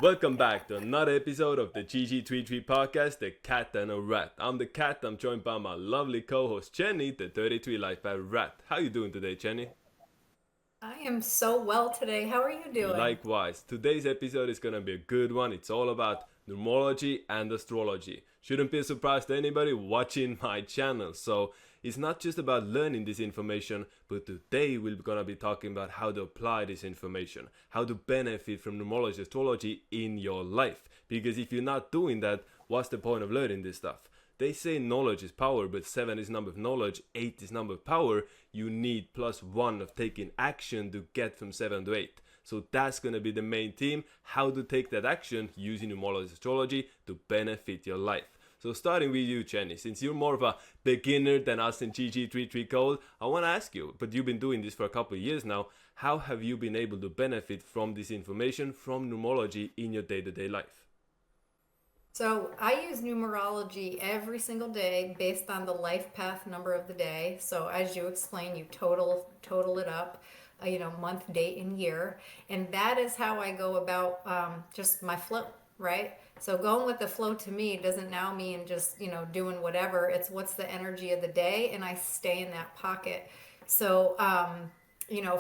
Welcome back to another episode of the GG33 Podcast, The Cat and a Rat. I'm the cat, I'm joined by my lovely co-host Jenny, the 33 Life by Rat. How you doing today, Jenny? I am so well today. How are you doing? Likewise, today's episode is gonna be a good one. It's all about numerology and astrology. Shouldn't be a surprise to anybody watching my channel. So it's not just about learning this information, but today we're gonna be talking about how to apply this information, how to benefit from numerology astrology in your life. Because if you're not doing that, what's the point of learning this stuff? They say knowledge is power, but 7 is number of knowledge, 8 is number of power. You need +1 of taking action to get from 7 to 8. So that's going to be the main theme, how to take that action using numerology astrology to benefit your life. So starting with you, Jenny, since you're more of a beginner than us in GG33 code, I want to ask you, but you've been doing this for a couple of years now, how have you been able to benefit from this information from numerology in your day-to-day life? So I use numerology every single day based on the life path number of the day. So as you explain, you total it up, month, date, and year, and that is how I go about just my flow, right? So going with the flow to me doesn't now mean just doing whatever. It's what's the energy of the day, and I stay in that pocket. So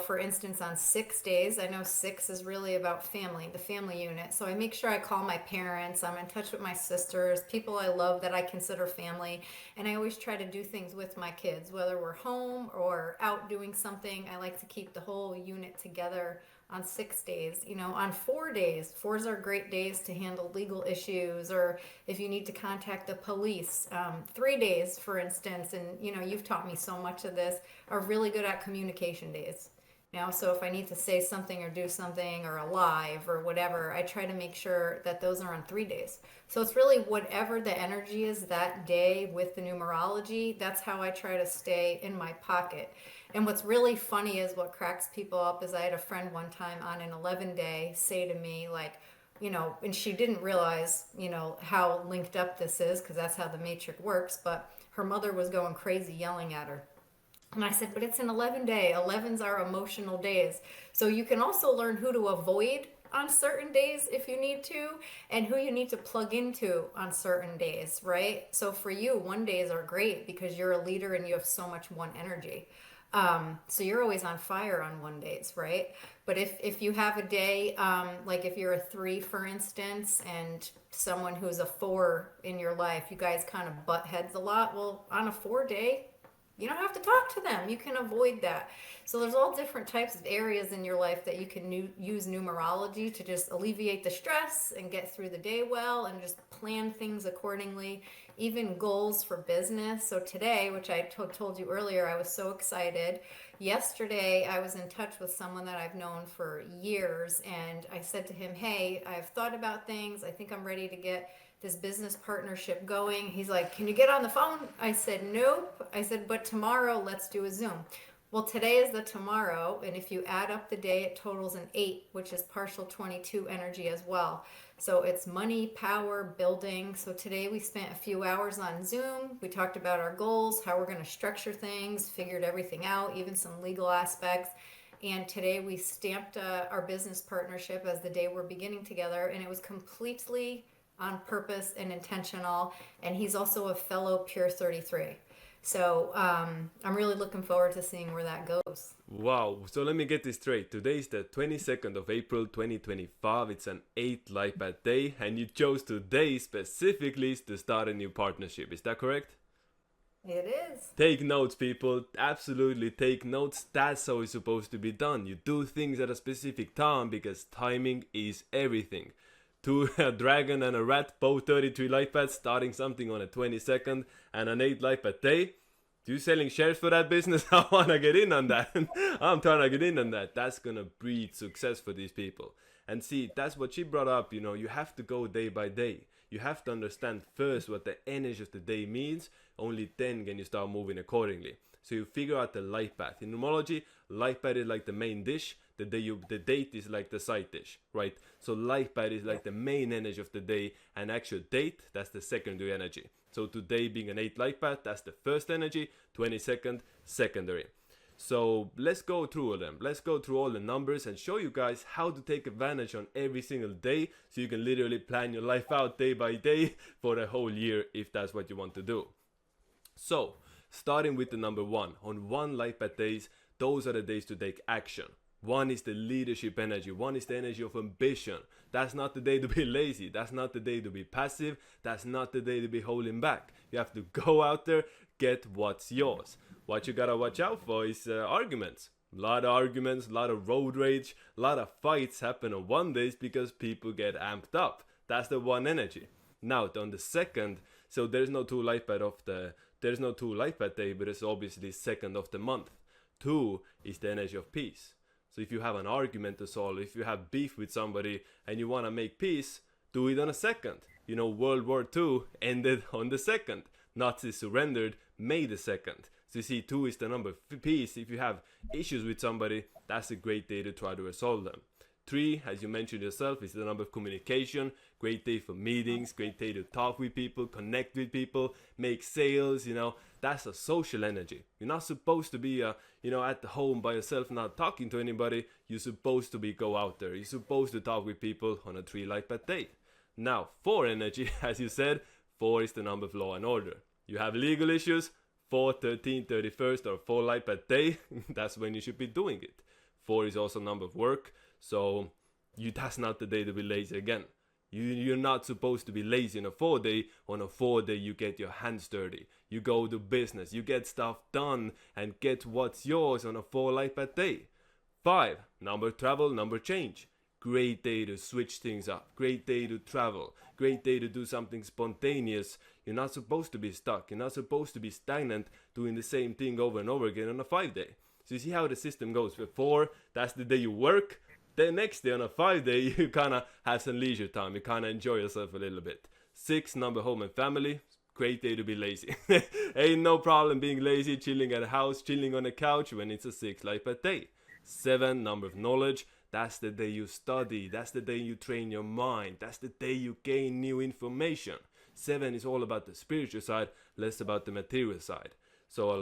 for instance, on 6 days, I know 6 is really about family, the family unit. So I make sure I call my parents, I'm in touch with my sisters, people I love that I consider family. And I always try to do things with my kids, whether we're home or out doing something. I like to keep the whole unit together on 6 days. On 4 days, 4s are great days to handle legal issues, or if you need to contact the police. 3 days, for instance, and you've taught me so much of this, are really good at communication days. So if I need to say something or do something or a live or whatever, I try to make sure that those are on 3 days. So it's really whatever the energy is that day with the numerology, that's how I try to stay in my pocket. And what's really funny is what cracks people up is I had a friend one time on an 11-day say to me, like, and she didn't realize, how linked up this is, because that's how the matrix works, but her mother was going crazy yelling at her. And I said, but it's an 11-day. 11s are emotional days. So you can also learn who to avoid on certain days if you need to, and who you need to plug into on certain days, right? So for you, 1 days are great because you're a leader and you have so much one energy. So you're always on fire on 1 days, right? But if you have a day, like if you're a 3, for instance, and someone who's a 4 in your life, you guys kind of butt heads a lot. Well, on a 4-day, you don't have to talk to them. You can avoid that. So there's all different types of areas in your life that you can use numerology to just alleviate the stress and get through the day well and just plan things accordingly, even goals for business. So today, which I told you earlier, I was so excited. Yesterday, I was in touch with someone that I've known for years, and I said to him, hey, I've thought about things. I think I'm ready to get this business partnership going. He's like, can you get on the phone? I said, nope. I said, but tomorrow let's do a Zoom. Well, today is the tomorrow, and if you add up the day, it totals an 8, which is partial 22 energy as well. So it's money, power, building. So today we spent a few hours on Zoom. We talked about our goals, how we're going to structure things, figured everything out, even some legal aspects. And today we stamped our business partnership as the day we're beginning together, and it was completely on purpose and intentional, and he's also a fellow Pure 33. So I'm really looking forward to seeing where that goes. Wow, so let me get this straight. Today is the 22nd of April 2025. It's an 8 life path day, and you chose today specifically to start a new partnership. Is that correct? It is. Take notes, people. Absolutely take notes. That's how it's supposed to be done. You do things at a specific time because timing is everything. A dragon and a rat, both 33 life paths, starting something on a 22nd and an 8 life path day. You selling shares for that business? I want to get in on that. I'm trying to get in on that. That's going to breed success for these people. And see, that's what she brought up. You have to go day by day. You have to understand first what the energy of the day means. Only then can you start moving accordingly. So you figure out the life path. In numerology, life path is like the main dish. The date is like the side dish, right? So life path is like the main energy of the day, and actual date, that's the secondary energy. So today being an 8 life path, that's the first energy, 22nd, secondary. So let's go through them. Let's go through all the numbers and show you guys how to take advantage on every single day, so you can literally plan your life out day by day for a whole year if that's what you want to do. So starting with the number 1, on 1 life path days, those are the days to take action. 1 is the leadership energy. 1 is the energy of ambition. That's not the day to be lazy. That's not the day to be passive. That's not the day to be holding back. You have to go out there, get what's yours. What you gotta watch out for is arguments. A lot of arguments, a lot of road rage, a lot of fights happen on 1 days because people get amped up. That's the 1 energy. Now on the 2nd, so there's no 2 life path day, but it's obviously 2nd of the month. 2 is the energy of peace. So if you have an argument to solve, if you have beef with somebody and you want to make peace, do it on a 2nd. You know, World War II ended on the 2nd. Nazis surrendered May the 2nd. So you see, 2 is the number of peace. If you have issues with somebody, that's a great day to try to resolve them. 3, as you mentioned yourself, is the number of communication. Great day for meetings, great day to talk with people, connect with people, make sales, you know. That's a social energy. You're not supposed to be, at the home by yourself, not talking to anybody. You're supposed to go out there. You're supposed to talk with people on a 3 life path day. Now, 4 energy, as you said, 4 is the number of law and order. You have legal issues, 4, 13, 31st, or 4 life path day, that's when you should be doing it. 4 is also number of work, so that's not the day to be lazy again. You're not supposed to be lazy on a 4 day. On a 4 day, you get your hands dirty. You go to business. You get stuff done and get what's yours on a 4 life path day. 5, number travel, number change. Great day to switch things up. Great day to travel. Great day to do something spontaneous. You're not supposed to be stuck. You're not supposed to be stagnant doing the same thing over and over again on a 5 day. So you see how the system goes. With 4, that's the day you work. The next day on a 5 day, you kind of have some leisure time. You kind of enjoy yourself a little bit. 6, number home and family. Great day to be lazy. Ain't no problem being lazy, chilling at a house, chilling on a couch when it's a 6 life path day. 7, number of knowledge. That's the day you study. That's the day you train your mind. That's the day you gain new information. 7 is all about the spiritual side, less about the material side. So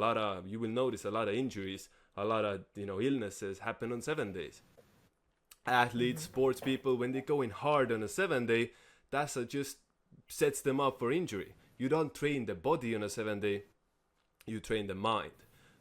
you will notice a lot of injuries, a lot of illnesses happen on 7 days. Athletes, sports people, when they go in hard on a 7 day, that's just sets them up for injury. You don't train the body on a 7 day, you train the mind.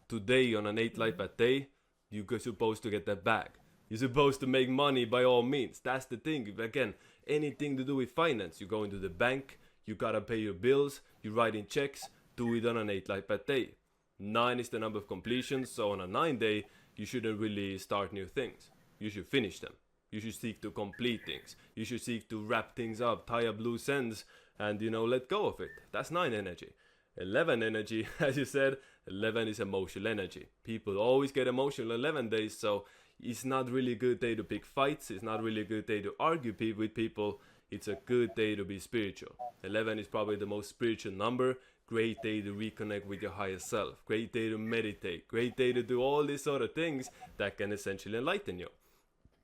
Today on an 8 life path day, you're supposed to get that bag. You're supposed to make money by all means. That's the thing. Again, anything to do with finance, you go into the bank, you gotta pay your bills, you write in checks, do it on an 8 life path day. 9 is the number of completions, so on a 9 day, you shouldn't really start new things. You should finish them. You should seek to complete things. You should seek to wrap things up, tie up loose ends, and let go of it. That's 9 energy. 11 energy, as you said, 11 is emotional energy. People always get emotional on 11 days, so it's not really a good day to pick fights. It's not really a good day to argue with people. It's a good day to be spiritual. 11 is probably the most spiritual number. Great day to reconnect with your higher self. Great day to meditate. Great day to do all these sort of things that can essentially enlighten you.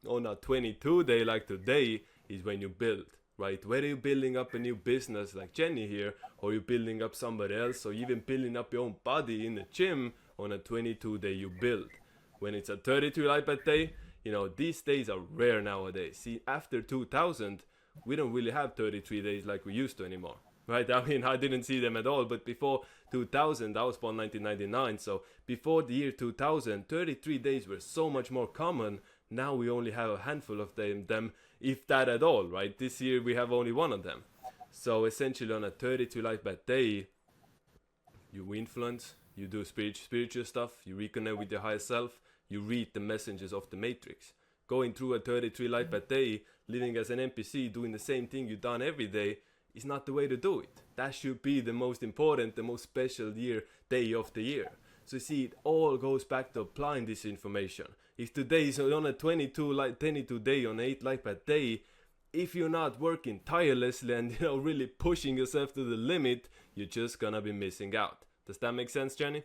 On a 22 day like today is when you build, right? Whether you're building up a new business like Jenny here, or you're building up somebody else, or even building up your own body in the gym, on a 22 day you build. When it's a 32 life path day, these days are rare nowadays. See, after 2000, we don't really have 33 days like we used to anymore. Right? I mean, I didn't see them at all, but before 2000, I was born 1999, so before the year 2000, 33 days were so much more common. Now we only have a handful of them, if that at all, right? This year we have only one of them. So essentially on a 32 life path day, you influence, you do spiritual stuff, you reconnect with your higher self, you read the messages of the matrix. Going through a 33 life path day, living as an NPC, doing the same thing you've done every day, is not the way to do it. That should be the most important, the most special day of the year. So see, it all goes back to applying this information. If today is on a 22 day, on 8 life path day, if you're not working tirelessly and really pushing yourself to the limit, you're just gonna be missing out. Does that make sense, Jenny?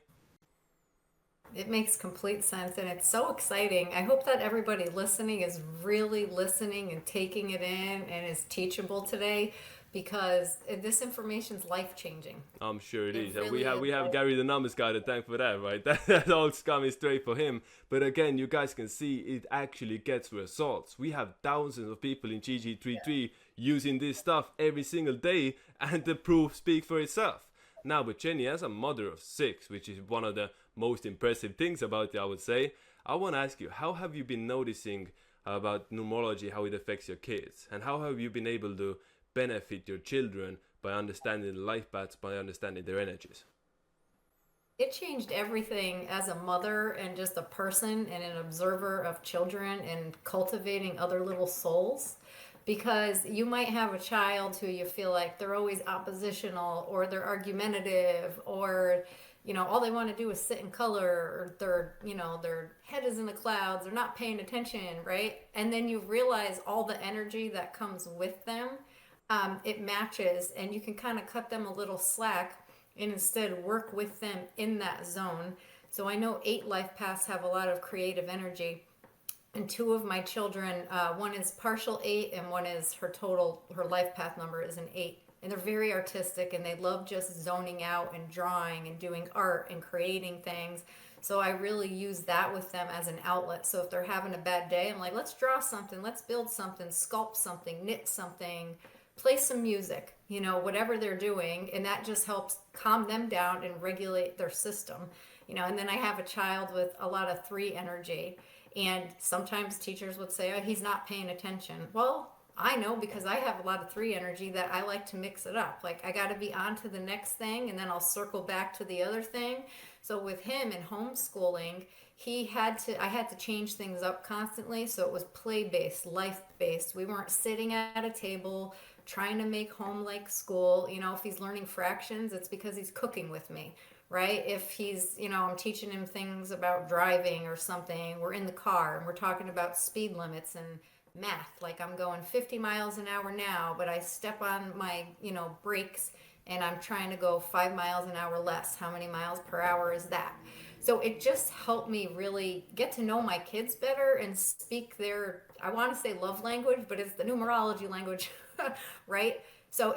It makes complete sense and it's so exciting. I hope that everybody listening is really listening and taking it in and is teachable today because this information is life changing. I'm sure it It is. And we really have is. we have Gary the numbers guy to thank for that, right? That's all coming straight for him. But again, you guys can see it actually gets results. We have thousands of people in GG33 using this stuff every single day, and the proof speaks for itself. Now, with Jenny, as a mother of 6, which is one of the most impressive things about you, I would say, I want to ask you, how have you been noticing about numerology, how it affects your kids? And how have you been able to benefit your children by understanding the life paths, by understanding their energies? It changed everything as a mother and just a person and an observer of children and cultivating other little souls. Because you might have a child who you feel like they're always oppositional or they're argumentative or all they want to do is sit in color or their head is in the clouds, they're not paying attention, right? And then you realize all the energy that comes with them, it matches and you can kind of cut them a little slack and instead work with them in that zone. So I know 8 life paths have a lot of creative energy, and 2 of my children, one is partial 8 and one is her life path number is an 8, and they're very artistic and they love just zoning out and drawing and doing art and creating things. So I really use that with them as an outlet. So if they're having a bad day, I'm like, let's draw something, let's build something, sculpt something, knit something, play some music, whatever they're doing, and that just helps calm them down and regulate their system. And then I have a child with a lot of 3 energy, and sometimes teachers would say, oh, he's not paying attention. Well, I know because I have a lot of 3 energy that I like to mix it up. Like I got to be on to the next thing and then I'll circle back to the other thing. So with him in homeschooling, I had to change things up constantly. So it was play-based, life-based. We weren't sitting at a table trying to make home like school. If he's learning fractions, it's because he's cooking with me, right? If he's, I'm teaching him things about driving or something, we're in the car and we're talking about speed limits and math. Like I'm going 50 miles an hour now, but I step on my, brakes and I'm trying to go 5 miles an hour less. How many miles per hour is that? So it just helped me really get to know my kids better and speak their, I want to say love language, but it's the numerology language, right? So,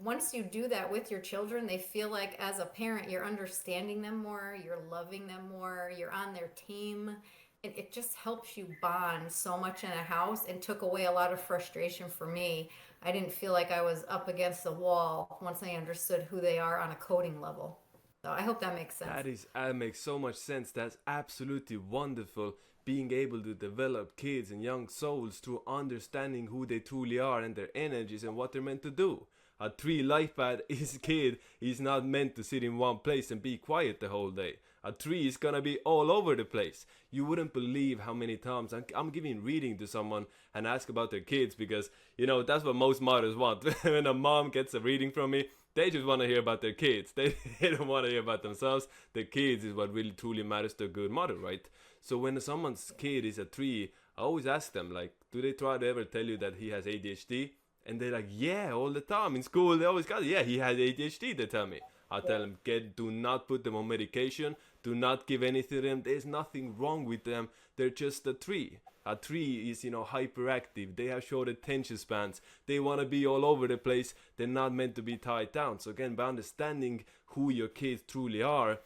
once you do that with your children, they feel like as a parent, you're understanding them more, you're loving them more, you're on their team. And it just helps you bond so much in a house and took away a lot of frustration for me. I didn't feel like I was up against the wall once I understood who they are on a coding level. So I hope that makes sense. That makes so much sense. That's absolutely wonderful. Being able to develop kids and young souls through understanding who they truly are and their energies and what they're meant to do. A 3 life path kid is not meant to sit in one place and be quiet the whole day. A 3 is gonna be all over the place. You wouldn't believe how many times I'm giving reading to someone and ask about their kids because, that's what most mothers want. When a mom gets a reading from me, they just want to hear about their kids. They don't want to hear about themselves. The kids is what really truly matters to a good mother, right? So when someone's kid is a 3, I always ask them, like, do they try to ever tell you that he has ADHD? And they're like, yeah, all the time. In school, they always got it. Yeah, he has ADHD, they tell me. I tell them, do not put them on medication. Do not give anything to them. There's nothing wrong with them. They're just a 3. A 3 is, hyperactive. They have short attention spans. They want to be all over the place. They're not meant to be tied down. So again, by understanding who your kids truly are,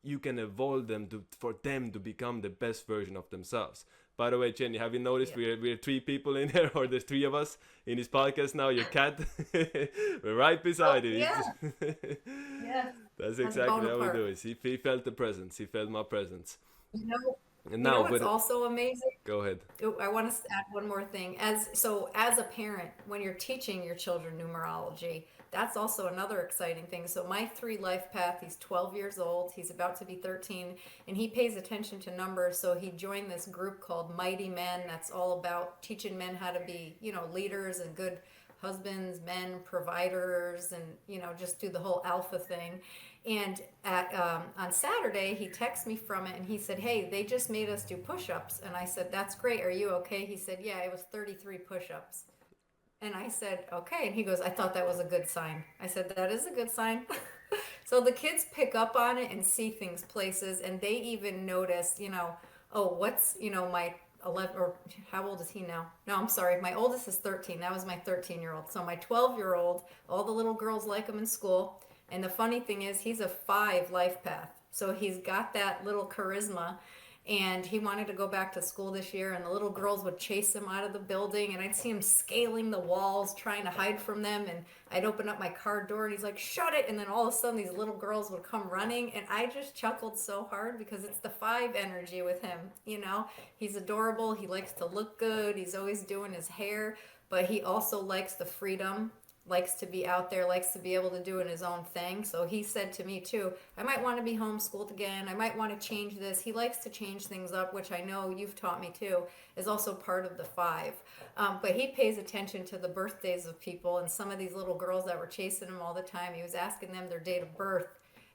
you can evolve them for them to become the best version of themselves. By the way, Jenny, have you noticed we're 3 people in here, or there's 3 of us in this podcast now? Your cat, we're right beside you. Yeah. Yeah. That's exactly how we do it. He felt the presence. He felt my presence. You know, And now, what's also amazing? Go ahead. Oh, I want to add one more thing. As a parent, when you're teaching your children numerology, that's also another exciting thing. So my 3 life path, he's 12 years old. He's about to be 13, and he pays attention to numbers. So he joined this group called Mighty Men. That's all about teaching men how to be, leaders and good husbands, men, providers, and just do the whole alpha thing. And on Saturday, he texted me from it and he said, hey, they just made us do push-ups. And I said, that's great. Are you okay? He said, yeah, it was 33 push-ups. And I said, okay. And he goes, I thought that was a good sign. I said, that is a good sign. So the kids pick up on it and see things places, and they even notice, oh, what's, my 11, or how old is he now? No, I'm sorry. My oldest is 13. That was my 13-year-old. So my 12-year-old, all the little girls like him in school. And the funny thing is, he's a 5 life path. So he's got that little charisma, and he wanted to go back to school this year, and the little girls would chase him out of the building, and I'd see him scaling the walls trying to hide from them, and I'd open up my car door and he's like, shut it, and then all of a sudden these little girls would come running, and I just chuckled so hard because it's the 5 energy with him. He's adorable, he likes to look good, he's always doing his hair, but he also likes the freedom, likes to be out there, likes to be able to do it his own thing. So he said to me too, I might want to be homeschooled again. I might want to change this. He likes to change things up, which I know you've taught me too, is also part of the 5. But he pays attention to the birthdays of people, and some of these little girls that were chasing him all the time, he was asking them their date of birth,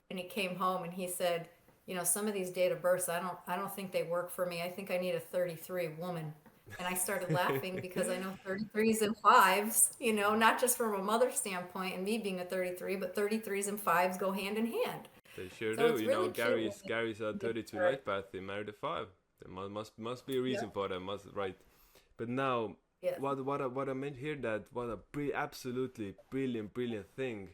and he came home and he said, some of these date of births, I don't think they work for me. I think I need a 33 woman. And I started laughing because I know 33s and 5s, not just from a mother standpoint and me being a 33, but 33s and 5s go hand in hand. They sure So do. it's really Gary's cute. a 32 life path. He married a 5. There must be a reason for that. Right. But now, Yes. what I meant here, that what a absolutely brilliant thing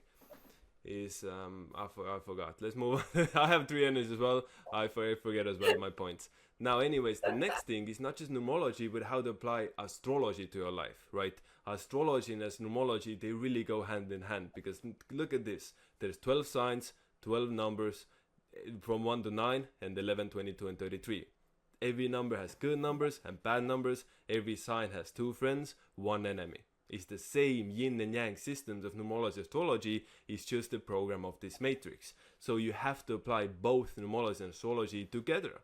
is, I forgot. Let's move on. I have 3 energies as well. I forget as well my points. Now, anyways, the next thing is not just numerology, but how to apply astrology to your life, right? Astrology and numerology, they really go hand in hand, because look at this. There's 12 signs, 12 numbers from 1 to 9, and 11, 22, and 33. Every number has good numbers and bad numbers. Every sign has 2 friends, 1 enemy. It's the same yin and yang systems of numerology astrology. It's just the program of this matrix. So you have to apply both numerology and astrology together.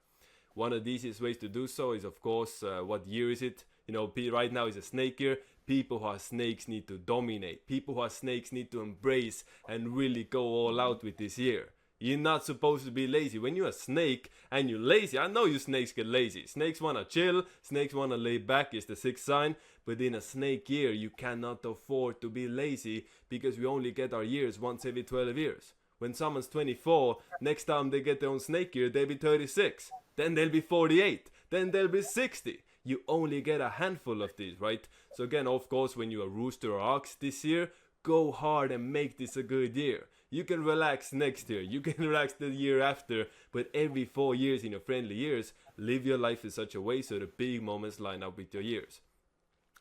One of the easiest ways to do so is, of course, what year is it? Right now is a snake year. People who are snakes need to dominate. People who are snakes need to embrace and really go all out with this year. You're not supposed to be lazy. When you're a snake and you're lazy, I know you snakes get lazy. Snakes want to chill. Snakes want to lay back. It's the 6th sign. But in a snake year, you cannot afford to be lazy, because we only get our years once every 12 years. When someone's 24, next time they get their own snake year, they'll be 36. Then they'll be 48. Then they'll be 60. You only get a handful of these, right? So again, of course, when you're a rooster or ox this year, go hard and make this a good year. You can relax next year. You can relax the year after. But every 4 years in your friendly years, live your life in such a way so the big moments line up with your years.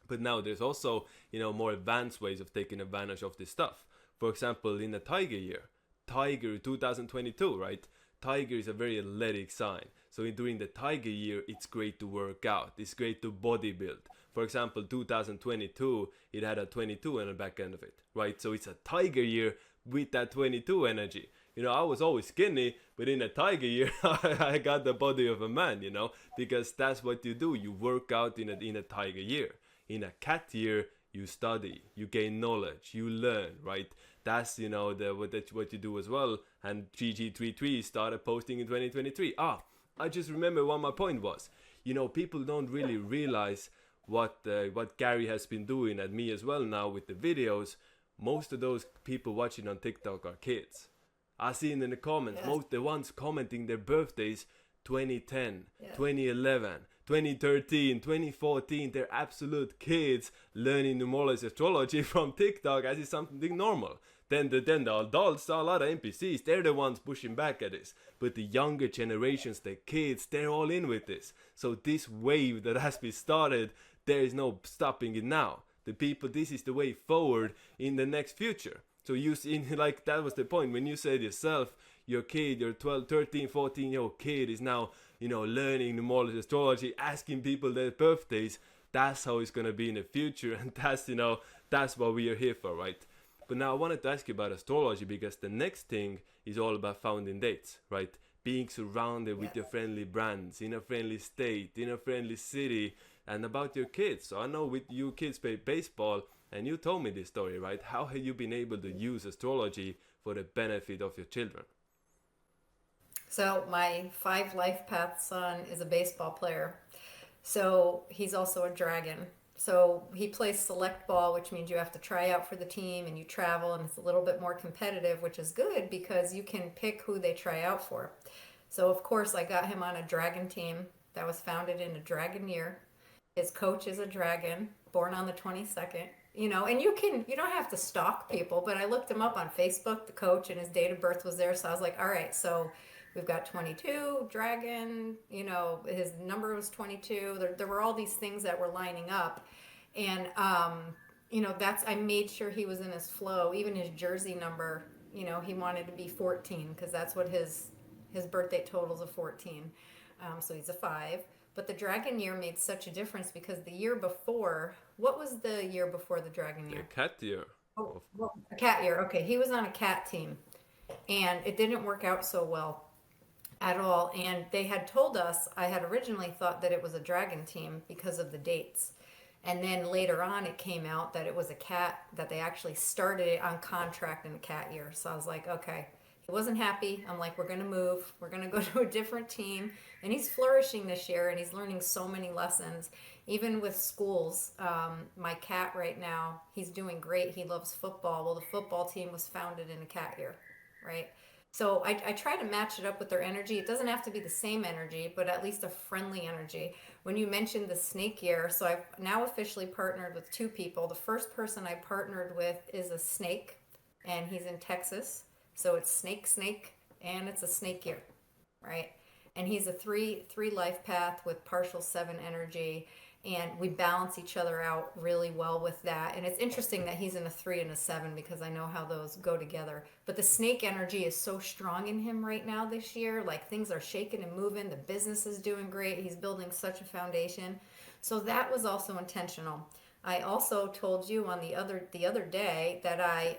But now there's also, more advanced ways of taking advantage of this stuff. For example, in the Tiger year, Tiger 2022, right? Tiger is a very athletic sign. So during the Tiger year, it's great to work out. It's great to bodybuild. For example, 2022, it had a 22 on the back end of it, right? So it's a Tiger year with that 22 energy. I was always skinny, but in a Tiger year, I got the body of a man, because that's what you do. You work out in a Tiger year. In a Cat year, you study, you gain knowledge, you learn, right? That's, what you do as well. And GG33 started posting in 2023. I just remember what my point was. People don't really realize what Gary has been doing, and me as well now with the videos. Most of those people watching on TikTok are kids. I see in the comments, Yes. most the ones commenting their birthdays, 2010, Yes. 2011, 2013, 2014, they're absolute kids learning numerology astrology from TikTok as it's something normal. Then the adults, a lot of NPCs, they're the ones pushing back at this. But the younger generations, the kids, they're all in with this. So this wave that has been started, there is no stopping it now. The people, this is the way forward in the next future. So you see, like that was the point when you said yourself, your kid, your 12, 13, 14-year-old kid is now, learning numerology astrology, asking people their birthdays. That's how it's going to be in the future. And that's what we are here for, right? But now I wanted to ask you about astrology, because the next thing is all about founding dates, right? Being surrounded with your friendly brands, in a friendly state, in a friendly city, and about your kids. So I know with you kids play baseball, and you told me this story, right? How have you been able to use astrology for the benefit of your children? So my 5 life path son is a baseball player. So he's also a dragon. So he plays select ball, which means you have to try out for the team and you travel, and it's a little bit more competitive, which is good because you can pick who they try out for. So, of course, I got him on a dragon team that was founded in a dragon year. His coach is a dragon, born on the 22nd. And you don't have to stalk people, but I looked him up on Facebook, the coach, and his date of birth was there. So I was like, all right, so we've got 22, dragon, his number was 22. There were all these things that were lining up. And, I made sure he was in his flow, even his jersey number, he wanted to be 14 because that's what his birthday total's a 14. So he's a 5. But the dragon year made such a difference because the year before, what was the year before the dragon year? The cat year. Oh, well, a cat year. Okay, he was on a cat team, and it didn't work out so well at all. And they had told us, I had originally thought that it was a dragon team because of the dates. And then later on, it came out that it was a cat, that they actually started it on contract in a cat year. So I was like, okay. He wasn't happy. I'm like, we're going to move. We're going to go to a different team. And he's flourishing this year, and he's learning so many lessons. Even with schools, my cat right now, he's doing great. He loves football. Well, the football team was founded in a cat year, right? So I try to match it up with their energy. It doesn't have to be the same energy, but at least a friendly energy. When you mentioned the snake year, so I've now officially partnered with 2 people. The first person I partnered with is a snake, and he's in Texas. So it's snake, and it's a snake year, right? And he's a 3 life path with partial 7 energy, and we balance each other out really well with that. And it's interesting that he's in a 3 and a 7 because I know how those go together. But the snake energy is so strong in him right now this year. Like, things are shaking and moving. The business is doing great. He's building such a foundation. So that was also intentional. I also told you on the other day that I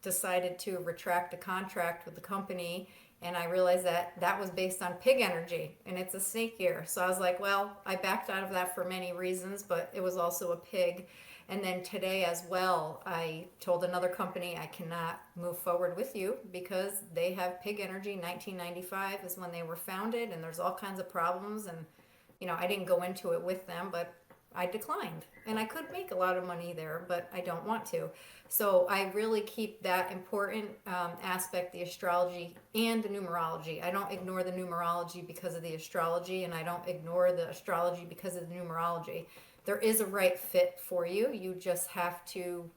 decided to retract a contract with the company, and I realized that was based on pig energy, and it's a snake year. So I was like, well, I backed out of that for many reasons, but it was also a pig. And then today as well, I told another company I cannot move forward with you because they have pig energy. 1995 is when they were founded, and there's all kinds of problems. And I didn't go into it with them, but I declined. And I could make a lot of money there, but I don't want to. So I really keep that important aspect, the astrology and the numerology. I don't ignore the numerology because of the astrology, and I don't ignore the astrology because of the numerology. There is a right fit for you. You just have to,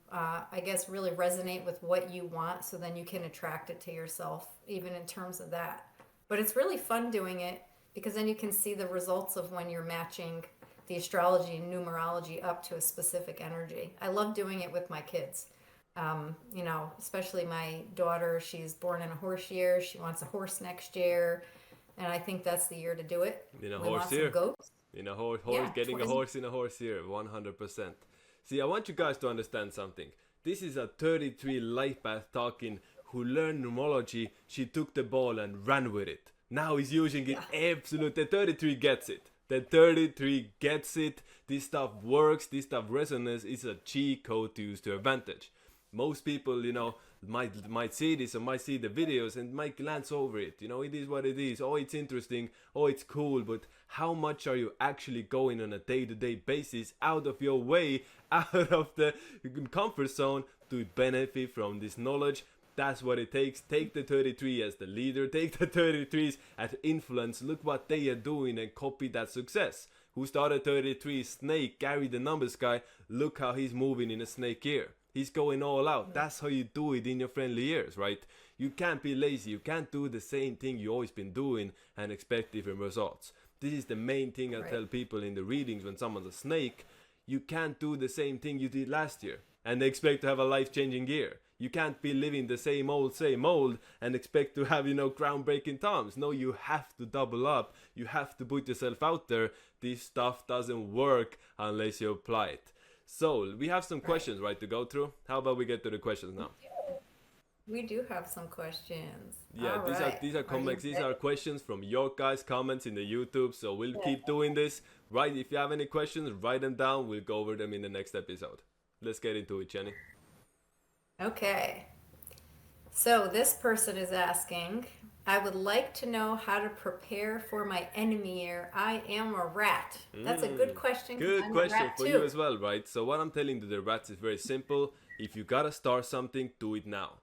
really resonate with what you want, so then you can attract it to yourself, even in terms of that. But it's really fun doing it because then you can see the results of when you're matching the astrology and numerology up to a specific energy. I love doing it with my kids. Especially my daughter, she's born in a horse year. She wants a horse next year. And I think that's the year to do it. In a horse year? Goats. In a horse, getting a horse in a horse year, 100%. See, I want you guys to understand something. This is a 33 life path talking who learned numerology. She took the ball and ran with it. Now he's using it absolutely. The 33 gets it. The 33 gets it. This stuff works. This stuff resonates. It's a cheat code to use to advantage. Most people, might see this or might see the videos and might glance over it. It is what it is. Oh, it's interesting. Oh, it's cool. But how much are you actually going on a day-to-day basis out of your way, out of the comfort zone to benefit from this knowledge? That's what it takes. Take the 33 as the leader. Take the 33s as influence. Look what they are doing and copy that success. Who started 33? Snake, Gary the numbers guy. Look how he's moving in a snake year. He's going all out. That's how you do it in your friendly years, right? You can't be lazy. You can't do the same thing you always been doing and expect different results. This is the main thing I tell people in the readings when someone's a snake. You can't do the same thing you did last year and expect to have a life-changing year. You can't be living the same old and expect to have, groundbreaking times. No, you have to double up. You have to put yourself out there. This stuff doesn't work unless you apply it. So, we have some questions, right, to go through. How about we get to the questions now? We do have some questions. Yeah, these are comments. These are questions from your guys' comments in the YouTube. So, we'll keep doing this. Right, if you have any questions, write them down. We'll go over them in the next episode. Let's get into it, Jenny. Okay. So this person is asking, I would like to know how to prepare for my enemy year. I am a rat. That's a good question because Good I'm a question rat for too. you as well, right? So what I'm telling to the rats is very simple. If you gotta start something, do it now.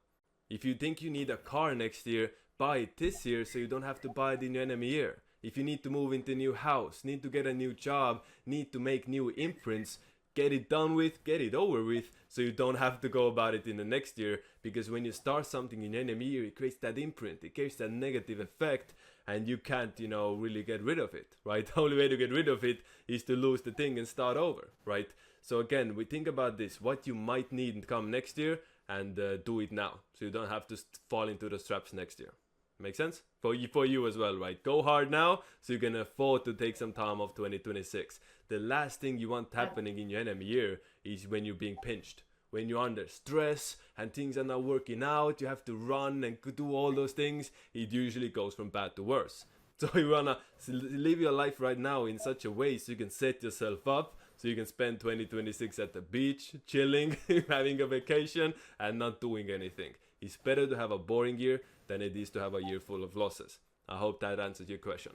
If you think you need a car next year, buy it this year so you don't have to buy it in your enemy year. If you need to move into a new house, need to get a new job, need to make new imprints, get it done with, get it over with, so you don't have to go about it in the next year. Because when you start something in enemy year, it creates that imprint, it creates that negative effect, and you can't, really get rid of it, right? The only way to get rid of it is to lose the thing and start over, right? So again, we think about this, what you might need to come next year, and do it now, so you don't have to fall into the traps next year. Make sense? For you as well, right? Go hard now so you can afford to take some time off 2026. The last thing you want happening in your enemy year is when you're being pinched. When you're under stress and things are not working out, you have to run and do all those things, it usually goes from bad to worse. So you wanna live your life right now in such a way so you can set yourself up so you can spend 2026 at the beach, chilling, having a vacation, and not doing anything. It's better to have a boring year than it is to have a year full of losses. I hope that answers your question.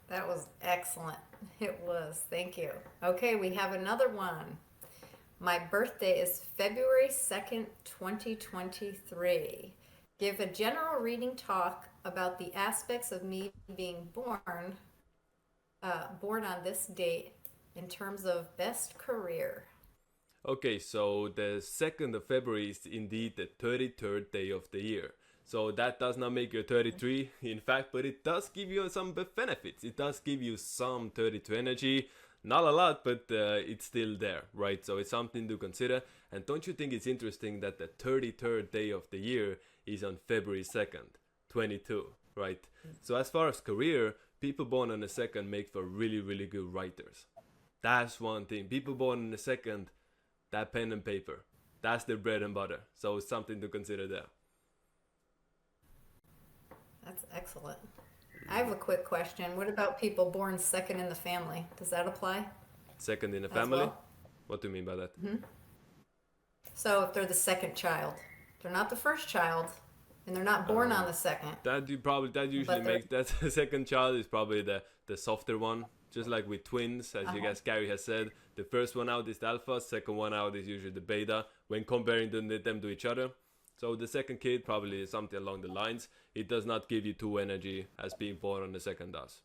That was excellent. It was. Thank you. Okay, we have another one. My birthday is February 2nd, 2023. Give a general reading talk about the aspects of me being born on this date in terms of best career. Okay, so the 2nd of February is indeed the 33rd day of the year. So that does not make you 33, in fact, but it does give you some benefits. It does give you some 32 energy. Not a lot, but it's still there, right? So it's something to consider. And don't you think it's interesting that the 33rd day of the year is on February 2nd, 22, right? So as far as career, people born on the 2nd make for really, really good writers. That's one thing. People born on the 2nd, that pen and paper, that's their bread and butter. So it's something to consider there. That's excellent. I have a quick question. What about people born second in the family? Does that apply? Second in the as family? well? What do you mean by that? So if they're the second child, they're not the first child, and they're not born on the second. That usually But they're- makes that the second child is probably the softer one. Just like with twins, as you guys Gary has said, the first one out is the alpha, second one out is usually the beta when comparing them to each other. So the second kid probably is something along the lines. It does not give you 2 energy as being born on the second does.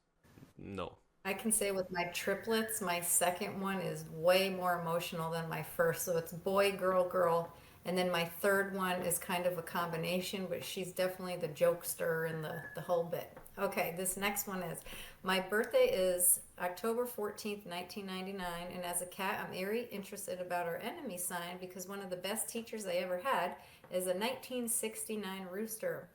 No. I can say with my triplets, my second one is way more emotional than my first. So it's boy, girl, girl. And then my third one is kind of a combination, but she's definitely the jokester and the whole bit. Okay, this next one is, my birthday is October 14th, 1999. And as a cat, I'm very interested about our enemy sign because one of the best teachers I ever had is a 1969 rooster.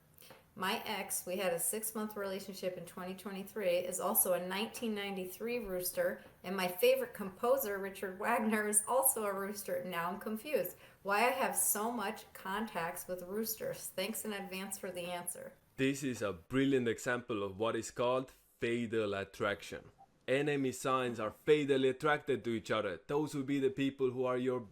My ex, we had a 6-month relationship in 2023, is also a 1993 rooster, and my favorite composer, Richard Wagner, is also a rooster. Now I'm confused. Why I have so much contacts with roosters? Thanks in advance for the answer. This is a brilliant example of what is called fatal attraction. Enemy signs are fatally attracted to each other. Those would be the people who are your,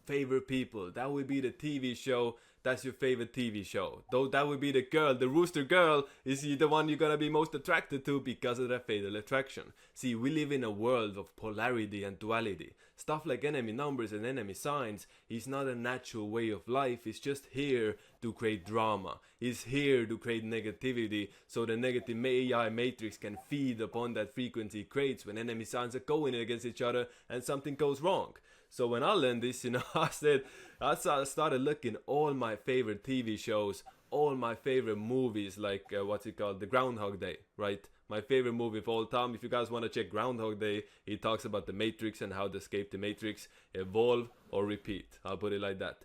favorite people. That would be the TV show. That's your favorite TV show. Though that would be the girl, the rooster girl is the one you're gonna be most attracted to because of that fatal attraction. See, we live in a world of polarity and duality. Stuff like enemy numbers and enemy signs is not a natural way of life. It's just here to create drama. It's here to create negativity so the negative AI matrix can feed upon that frequency it creates when enemy signs are going against each other and something goes wrong. So when I learned this, I started looking all my favorite TV shows, all my favorite movies, like the Groundhog Day, right? My favorite movie of all time. If you guys want to check Groundhog Day, it talks about the Matrix and how to escape the Matrix, evolve or repeat. I'll put it like that.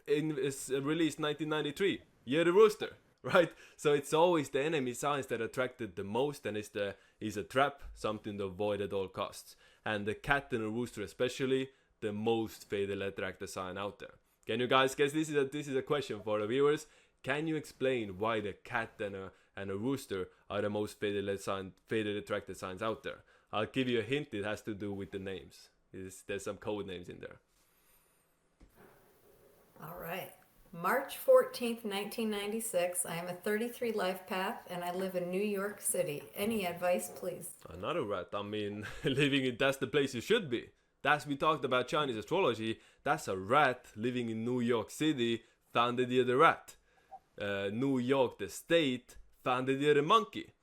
It's released 1993, Year the Rooster, right? So it's always the enemy signs that attracted the most, and is a trap, something to avoid at all costs. And the cat and the rooster especially, the most fatal attracted sign out there. Can you guys guess? This is a question for the viewers. Can you explain why the cat and a rooster are the most fatal attracted signs out there? I'll give you a hint. It has to do with the names. There's some code names in there. All right. March 14th, 1996. I am a 33 life path and I live in New York City. Any advice, please? Another rat. I mean, living in that's the place you should be. That's we talked about Chinese astrology. That's a rat living in New York City. Found the other rat. New York, the state, found the other monkey.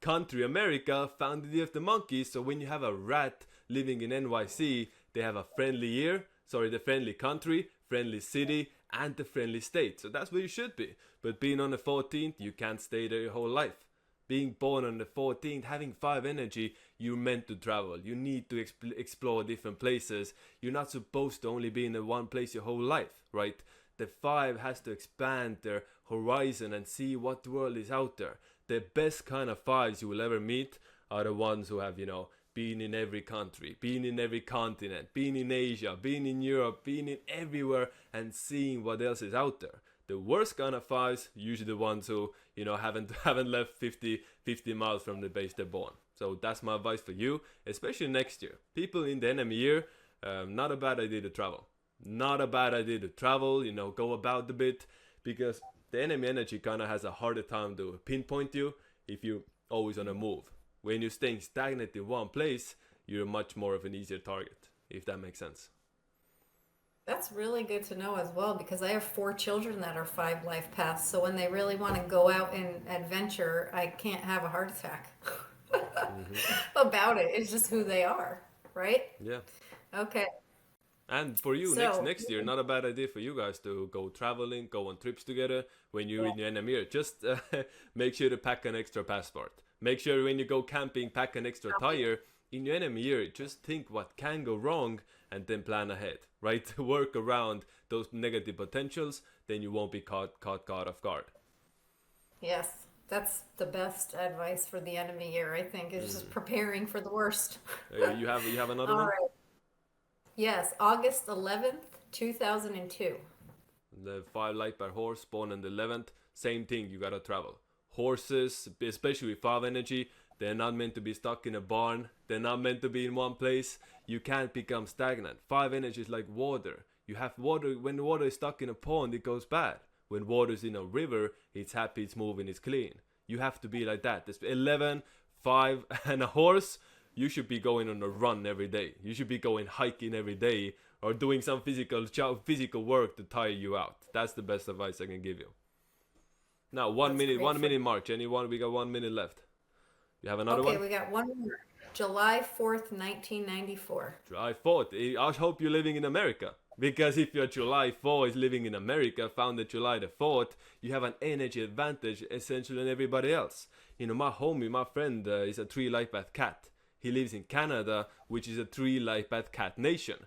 Country America found the other monkey. So when you have a rat living in NYC, they have a friendly year. Sorry, the friendly country, friendly city, and the friendly state. So that's where you should be. But being on the 14th, you can't stay there your whole life. Being born on the 14th, having 5 energy, you're meant to travel. You need to explore different places. You're not supposed to only be in one place your whole life, right? The 5 has to expand their horizon and see what world is out there. The best kind of 5s you will ever meet are the ones who have, been in every country, been in every continent, been in Asia, been in Europe, been in everywhere and seeing what else is out there. The worst kind of 5s, usually the ones who, haven't left 50 miles from the base they're born. So that's my advice for you, especially next year. People in the enemy year, not a bad idea to travel. Not a bad idea to travel, go about a bit, because the enemy energy kind of has a harder time to pinpoint you if you're always on a move. When you're staying stagnant in one place, you're much more of an easier target, if that makes sense. That's really good to know as well, because I have 4 children that are 5 life paths. So when they really want to go out and adventure, I can't have a heart attack about it. It's just who they are, right? Yeah. Okay. And for you, next year, not a bad idea for you guys to go traveling, go on trips together when you're in your enemy year. Just make sure to pack an extra passport. Make sure when you go camping, pack an extra tire. In your enemy year, just think what can go wrong and then plan ahead, right? Work around those negative potentials, then you won't be caught off guard. Yes, that's the best advice for the enemy year, I think, is just preparing for the worst. You have another All one? right. Yes, August 11th, 2002. The 5 light per horse, born on the 11th, same thing, you gotta travel. Horses, especially with 5 energy, they're not meant to be stuck in a barn. They're not meant to be in one place. You can't become stagnant. 5 energy is like water. You have water. When the water is stuck in a pond, it goes bad. When water is in a river, it's happy, it's moving, it's clean. You have to be like that. There's 11, 5, and a horse. You should be going on a run every day. You should be going hiking every day or doing some physical work to tire you out. That's the best advice I can give you. Now, 1 minute march. Anyone? We got 1 minute left. You have another one? Okay, we got one more. July 4th, 1994. July 4th. I hope you're living in America. Because if you're July 4th is living in America, founded July the 4th, you have an energy advantage essentially than everybody else. My homie, my friend is a 3 life path cat. He lives in Canada, which is a 3 life path cat nation.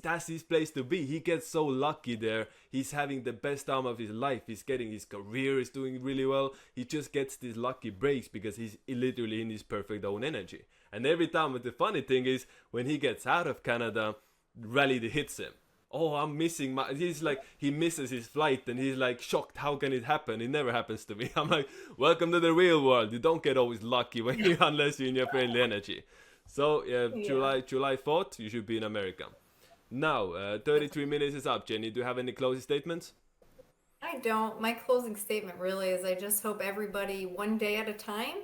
That's his place to be. He gets so lucky there. He's having the best time of his life. He's getting his career is doing really well. He just gets these lucky breaks because he's literally in his perfect own energy. And every time, the funny thing is, when he gets out of Canada, reality hits him. Oh, I'm missing he's like, he misses his flight and he's like shocked. How can it happen? It never happens to me. I'm like, welcome to the real world. You don't get always lucky unless you're in your friendly energy. So July 4th, you should be in America. Now, 33 minutes is up. Jenny, do you have any closing statements? I don't. My closing statement really is I just hope everybody, one day at a time,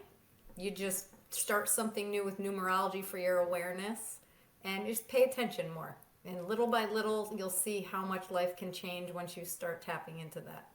you just start something new with numerology for your awareness and just pay attention more. And little by little, you'll see how much life can change once you start tapping into that.